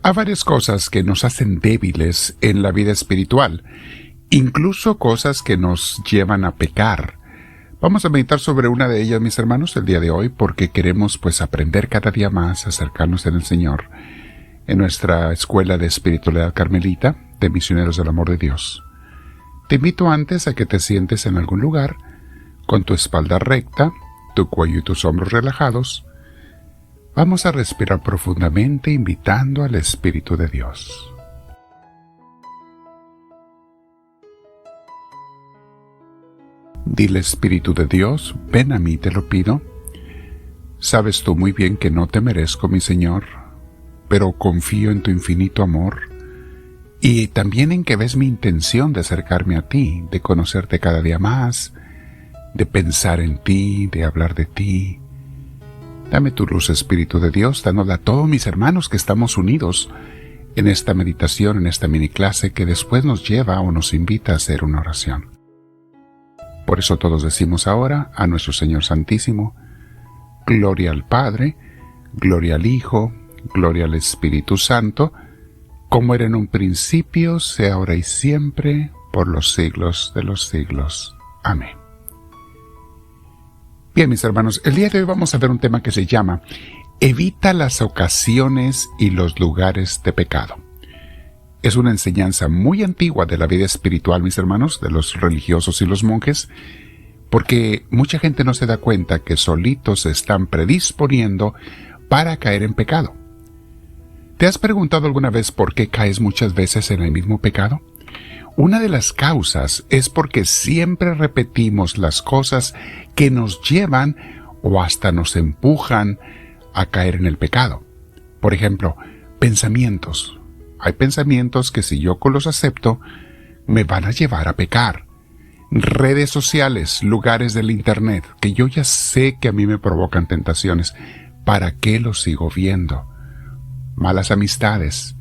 Hay varias cosas que nos hacen débiles en la vida espiritual, incluso cosas que nos llevan a pecar. Vamos a meditar sobre una de ellas, mis hermanos, el día de hoy, porque queremos aprender cada día más, acercarnos en el Señor, en nuestra escuela de espiritualidad carmelita, de misioneros del amor de Dios. Te invito antes a que te sientes en algún lugar, con tu espalda recta, tu cuello y tus hombros relajados. Vamos a respirar profundamente, invitando al Espíritu de Dios. Dile, Espíritu de Dios, ven a mí, te lo pido. Sabes tú muy bien que no te merezco, mi Señor, pero confío en tu infinito amor y también en que ves mi intención de acercarme a ti, de conocerte cada día más, de pensar en ti, de hablar de ti. Dame tu luz, Espíritu de Dios, dándole a todos mis hermanos que estamos unidos en esta meditación, en esta mini clase que después nos lleva o nos invita a hacer una oración. Por eso todos decimos ahora a nuestro Señor Santísimo: gloria al Padre, gloria al Hijo, gloria al Espíritu Santo, como era en un principio, sea ahora y siempre, por los siglos de los siglos. Amén. Bien, mis hermanos, el día de hoy vamos a ver un tema que se llama Evita las ocasiones y los lugares de pecado. Es una enseñanza muy antigua de la vida espiritual, mis hermanos, de los religiosos y los monjes, porque mucha gente no se da cuenta que solitos se están predisponiendo para caer en pecado. ¿Te has preguntado alguna vez por qué caes muchas veces en el mismo pecado? Una de las causas es porque siempre repetimos las cosas que nos llevan o hasta nos empujan a caer en el pecado. Por ejemplo, pensamientos. Hay pensamientos que si yo los acepto, me van a llevar a pecar. Redes sociales, lugares del internet, que yo ya sé que a mí me provocan tentaciones. ¿Para qué los sigo viendo? Malas amistades.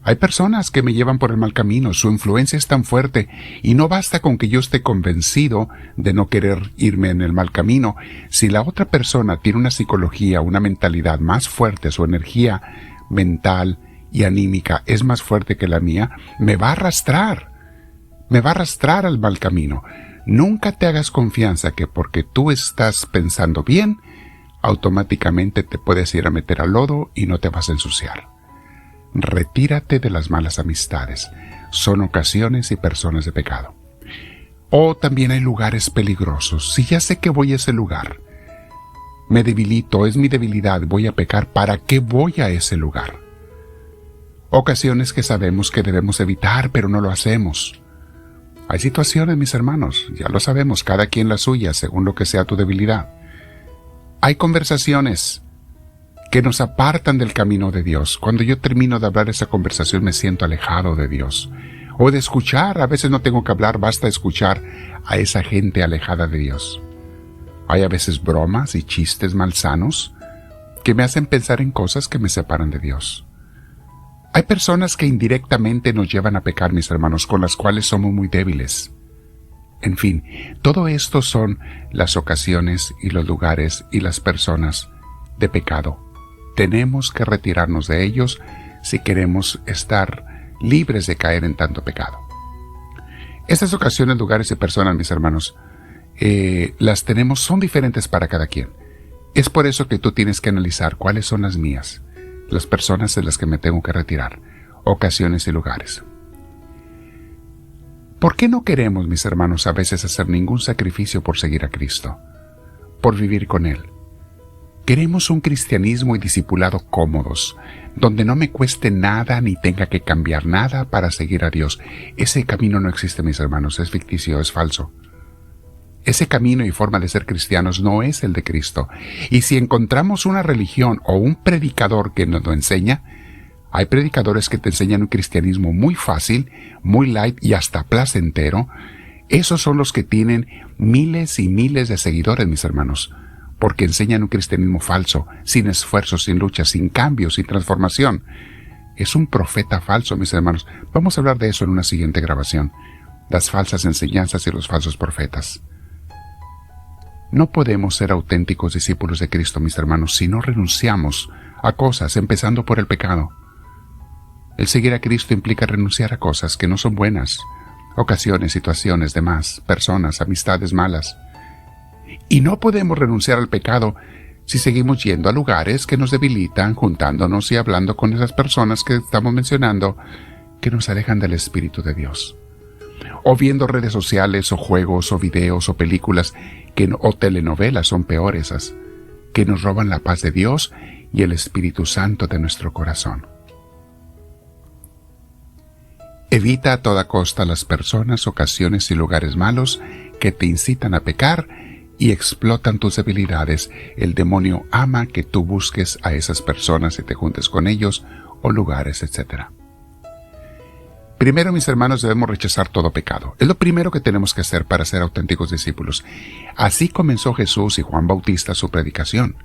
Hay personas que me llevan por el mal camino, su influencia es tan fuerte y no basta con que yo esté convencido de no querer irme en el mal camino. Si la otra persona tiene una psicología, una mentalidad más fuerte, su energía mental y anímica es más fuerte que la mía, me va a arrastrar al mal camino. Nunca te hagas confianza que porque tú estás pensando bien, automáticamente te puedes ir a meter al lodo y no te vas a ensuciar. Retírate de las malas amistades. Son ocasiones y personas de pecado. O también hay lugares peligrosos. Si ya sé que voy a ese lugar, me debilito, es mi debilidad, voy a pecar, ¿para qué voy a ese lugar? Ocasiones que sabemos que debemos evitar, pero no lo hacemos. Hay situaciones, mis hermanos, ya lo sabemos, cada quien la suya, según lo que sea tu debilidad. Hay conversaciones que nos apartan del camino de Dios. Cuando yo termino de hablar esa conversación me siento alejado de Dios. O de escuchar, a veces no tengo que hablar, basta escuchar a esa gente alejada de Dios. Hay a veces bromas y chistes malsanos que me hacen pensar en cosas que me separan de Dios. Hay personas que indirectamente nos llevan a pecar, mis hermanos, con las cuales somos muy débiles. En fin, todo esto son las ocasiones y los lugares y las personas de pecado. Tenemos que retirarnos de ellos si queremos estar libres de caer en tanto pecado. Estas ocasiones, lugares y personas, mis hermanos, las tenemos, son diferentes para cada quien. Es por eso que tú tienes que analizar cuáles son las mías, las personas en las que me tengo que retirar, ocasiones y lugares. ¿Por qué no queremos, mis hermanos, a veces hacer ningún sacrificio por seguir a Cristo, por vivir con Él? Queremos un cristianismo y discipulado cómodos, donde no me cueste nada ni tenga que cambiar nada para seguir a Dios. Ese camino no existe, mis hermanos, es ficticio, es falso. Ese camino y forma de ser cristianos no es el de Cristo. Y si encontramos una religión o un predicador que nos lo enseña, hay predicadores que te enseñan un cristianismo muy fácil, muy light y hasta placentero. Esos son los que tienen miles y miles de seguidores, mis hermanos, porque enseñan un cristianismo falso, sin esfuerzo, sin lucha, sin cambio, sin transformación. Es un profeta falso, mis hermanos. Vamos a hablar de eso en una siguiente grabación. Las falsas enseñanzas y los falsos profetas. No podemos ser auténticos discípulos de Cristo, mis hermanos, si no renunciamos a cosas, empezando por el pecado. El seguir a Cristo implica renunciar a cosas que no son buenas, ocasiones, situaciones, demás, personas, amistades malas. Y no podemos renunciar al pecado si seguimos yendo a lugares que nos debilitan, juntándonos y hablando con esas personas que estamos mencionando, que nos alejan del Espíritu de Dios. O viendo redes sociales, o juegos, o videos, o películas, o telenovelas, son peores esas, que nos roban la paz de Dios y el Espíritu Santo de nuestro corazón. Evita a toda costa las personas, ocasiones y lugares malos que te incitan a pecar y explotan tus debilidades. El demonio ama que tú busques a esas personas y te juntes con ellos o lugares, etc. Primero, mis hermanos, debemos rechazar todo pecado. Es lo primero que tenemos que hacer para ser auténticos discípulos. Así comenzó Jesús y Juan Bautista su predicación.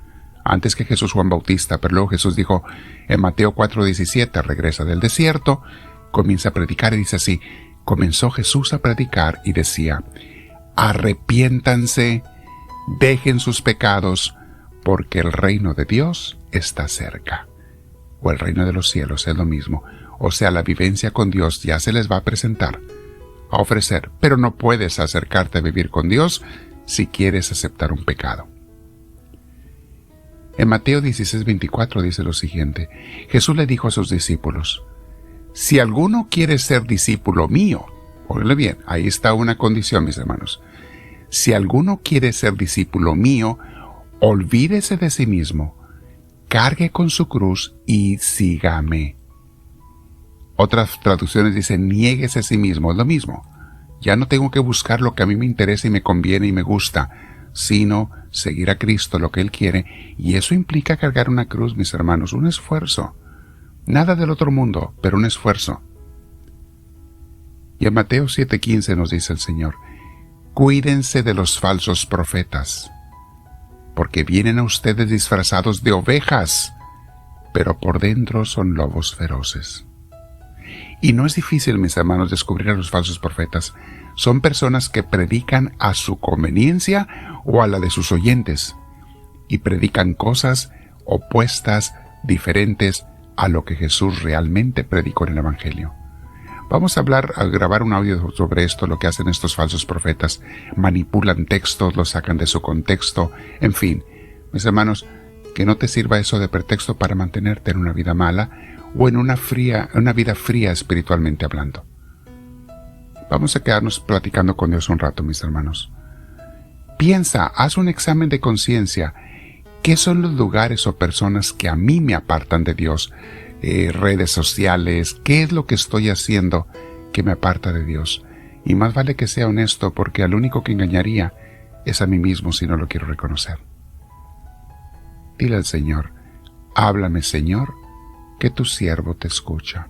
Antes que Jesús, Juan Bautista, pero luego Jesús dijo en Mateo 4:17, regresa del desierto, comienza a predicar y dice así, comenzó Jesús a predicar y decía, arrepiéntanse, dejen sus pecados, porque el reino de Dios está cerca. O el reino de los cielos es lo mismo. O sea, la vivencia con Dios ya se les va a presentar, a ofrecer, pero no puedes acercarte a vivir con Dios si quieres aceptar un pecado. En Mateo 16:24 dice lo siguiente, Jesús le dijo a sus discípulos, si alguno quiere ser discípulo mío, óigale bien, ahí está una condición, mis hermanos, si alguno quiere ser discípulo mío, olvídese de sí mismo, cargue con su cruz y sígame. Otras traducciones dicen, niéguese a sí mismo, es lo mismo. Ya no tengo que buscar lo que a mí me interesa y me conviene y me gusta, sino seguir a Cristo, lo que Él quiere, y eso implica cargar una cruz, mis hermanos, un esfuerzo. Nada del otro mundo, pero un esfuerzo. Y en Mateo 7:15 nos dice el Señor, cuídense de los falsos profetas, porque vienen a ustedes disfrazados de ovejas, pero por dentro son lobos feroces. Y no es difícil, mis hermanos, descubrir a los falsos profetas. Son personas que predican a su conveniencia o a la de sus oyentes, y predican cosas opuestas, diferentes a lo que Jesús realmente predicó en el Evangelio. Vamos a grabar un audio sobre esto, lo que hacen estos falsos profetas. Manipulan textos, los sacan de su contexto, en fin. Mis hermanos, que no te sirva eso de pretexto para mantenerte en una vida mala, o en una vida fría espiritualmente hablando. Vamos a quedarnos platicando con Dios un rato, mis hermanos. Piensa, haz un examen de conciencia. ¿Qué son los lugares o personas que a mí me apartan de Dios? Redes sociales, ¿qué es lo que estoy haciendo que me aparta de Dios? Y más vale que sea honesto, porque al único que engañaría es a mí mismo si no lo quiero reconocer. Dile al Señor, háblame, Señor, que tu siervo te escucha.